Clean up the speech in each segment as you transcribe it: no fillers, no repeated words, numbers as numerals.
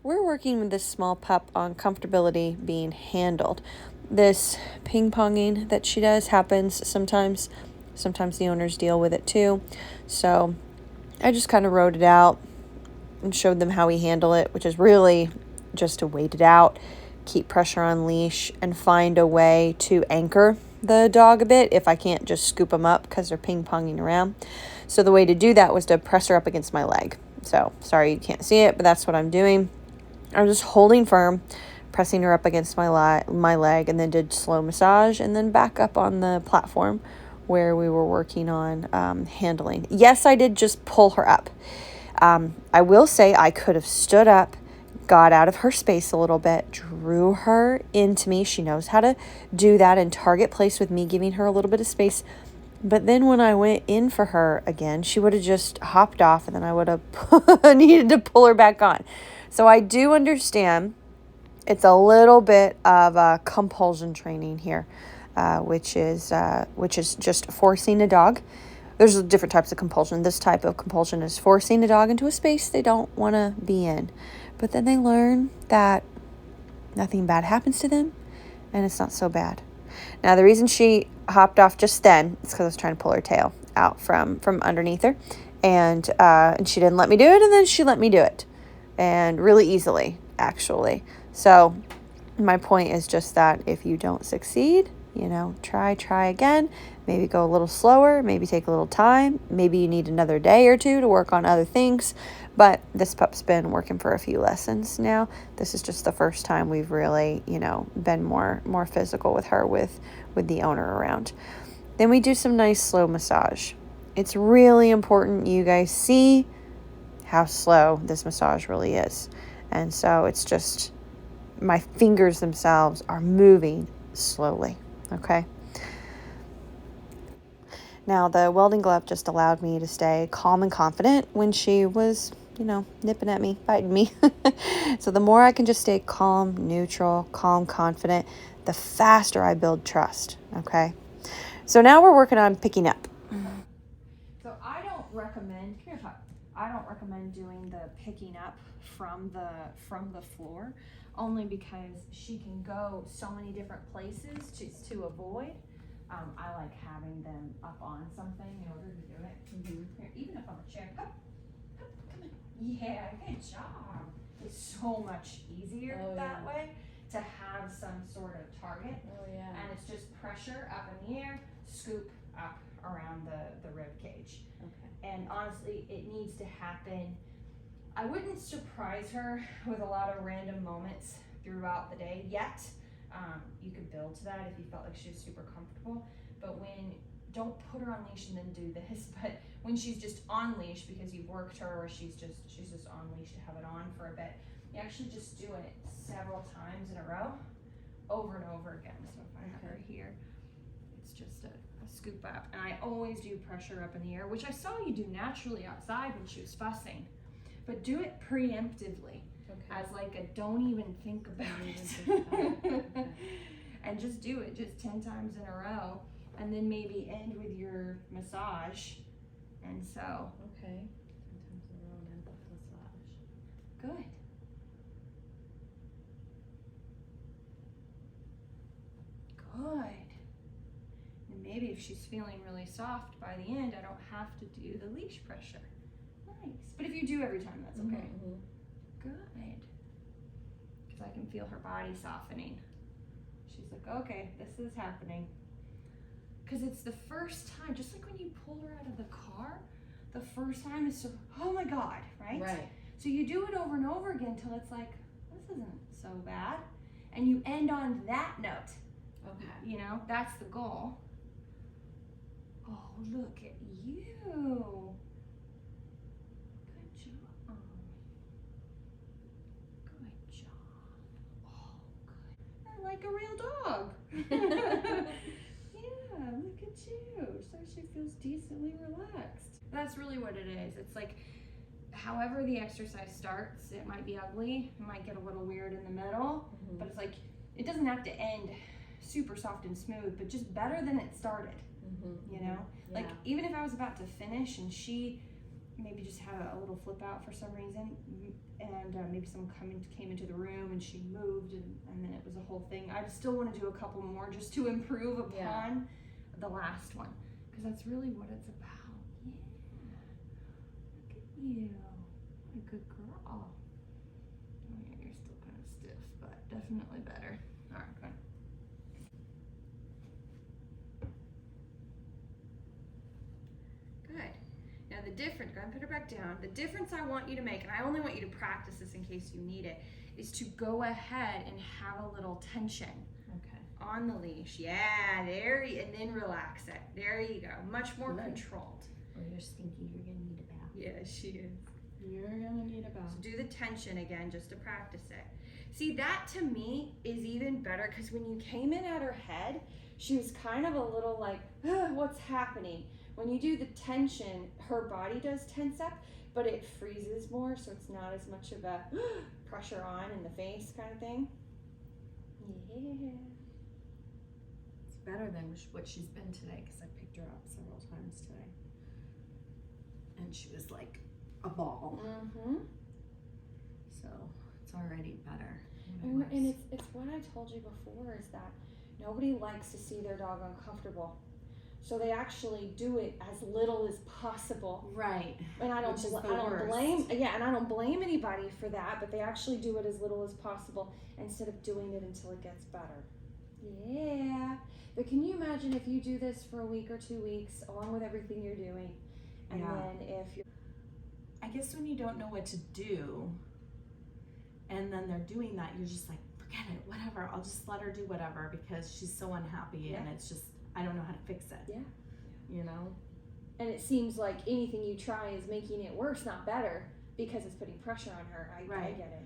we're working with this small pup on comfortability being handled. This ping-ponging that she does happens sometimes. Sometimes the owners deal with it too. So I just kind of wrote it out and showed them how we handle it, which is really just to wait it out, keep pressure on leash, and find a way to anchor the dog a bit if I can't just scoop them up because they're ping-ponging around. So the way to do that was to press her up against my leg. So sorry you can't see it, but that's what I'm doing. I'm just holding firm, pressing her up against my leg, and then did slow massage, and then back up on the platform where we were working on handling. Yes, I did just pull her up. I will say I could have stood up, got out of her space a little bit, drew her into me. She knows how to do that and target place with me, giving her a little bit of space. But then when I went in for her again, she would have just hopped off, and then I would have needed to pull her back on. So I do understand it's a little bit of compulsion training here, which is just forcing a dog. There's different types of compulsion. This type of compulsion is forcing a dog into a space they don't want to be in. But then they learn that nothing bad happens to them, and it's not so bad. Now, the reason she hopped off just then is because I was trying to pull her tail out from underneath her, and she didn't let me do it, and then she let me do it, and really easily, actually. So my point is just that if you don't succeed, try again. Maybe go a little slower, maybe take a little time. Maybe you need another day or two to work on other things. But this pup's been working for a few lessons now. This is just the first time we've really, been more physical with her with the owner around. Then we do some nice slow massage. It's really important you guys see how slow this massage really is. And so it's just my fingers themselves are moving slowly, okay? Now, the welding glove just allowed me to stay calm and confident when she was, nipping at me, biting me. So the more I can just stay calm, neutral, calm, confident, the faster I build trust, okay? So now we're working on picking up. So I don't recommend doing the picking up from the floor, only because she can go so many different places to avoid. I like having them up on something in order to do it. Mm-hmm. Here, even up on the chair. Come on. Yeah, good job. It's so much easier that way to have some sort of target. Oh yeah. And it's just pressure up in the air, scoop up around the rib cage. Okay. And honestly, it needs to happen. I wouldn't surprise her with a lot of random moments throughout the day yet. You could build to that if you felt like she was super comfortable, but don't put her on leash and then do this, but when she's just on leash because you've worked her, or she's just on leash to have it on for a bit, you actually just do it several times in a row, over and over again. So if I have her here, it's just a scoop up, and I always do pressure up in the air, which I saw you do naturally outside when she was fussing, but do it preemptively. Okay. As like a don't even think about it. Okay. And just do it just 10 times in a row, and then maybe end with your massage. And so okay, 10 times in a row and end with massage. Good. Good. And maybe if she's feeling really soft by the end, I don't have to do the leash pressure. Nice. But if you do every time, that's okay. Mm-hmm. Good. Because I can feel her body softening. She's like, okay, this is happening. Because it's the first time, just like when you pull her out of the car, the first time is so, oh my God, right? Right. So you do it over and over again till it's like, this isn't so bad. And you end on that note. Okay. That's the goal. Oh, look at you. Like a real dog. Yeah, look at you. So she feels decently relaxed. That's really what it is. It's like, however the exercise starts, it might be ugly, it might get a little weird in the middle, mm-hmm. But it's like, it doesn't have to end super soft and smooth, but just better than it started. Mm-hmm. Yeah. Like, even if I was about to finish and she maybe just had a little flip out for some reason, and maybe someone came into the room and she moved, and then it was a whole thing. I still want to do a couple more just to improve upon the last one, because that's really what it's about. Yeah, look at you, a good girl. Oh yeah, you're still kind of stiff, but definitely better. All right, good. Good. Now go ahead and put her back down. The difference I want you to make, and I only want you to practice this in case you need it, is to go ahead and have a little tension. Okay. On the leash. Yeah, and then relax it. There you go. Much more controlled. Oh, you're stinky. You're gonna need a bath. Yeah, she is. You're gonna need a bath. So do the tension again just to practice it. See, that to me is even better, because when you came in at her head, she was kind of a little like, what's happening? When you do the tension, her body does tense up, but it freezes more, so it's not as much of a pressure on in the face kind of thing. Yeah. It's better than what she's been today, because I picked her up several times today. And she was like a ball. Mm-hmm. So it's already better. And it's what I told you before, is that nobody likes to see their dog uncomfortable. So they actually do it as little as possible. Right. And I don't blame anybody for that, but they actually do it as little as possible instead of doing it until it gets better. Yeah. But can you imagine if you do this for a week or 2 weeks along with everything you're doing? And then if you're, I guess when you don't know what to do and then they're doing that, you're just like, forget it, whatever. I'll just let her do whatever, because she's so unhappy and it's just, I don't know how to fix it. Yeah. You know? And it seems like anything you try is making it worse, not better, because it's putting pressure on her. I get it.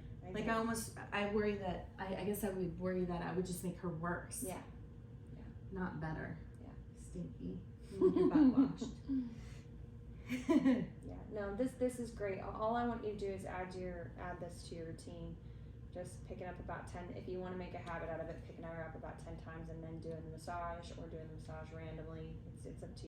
I worry that, I guess I would worry that I would just make her worse. Yeah. Not better. Yeah. Stinky. You need your butt washed. Yeah. No, this is great. All I want you to do is add this to your routine. Just picking up about 10, if you want to make a habit out of it, picking her up about 10 times and then doing the massage or doing the massage randomly. It's up to you.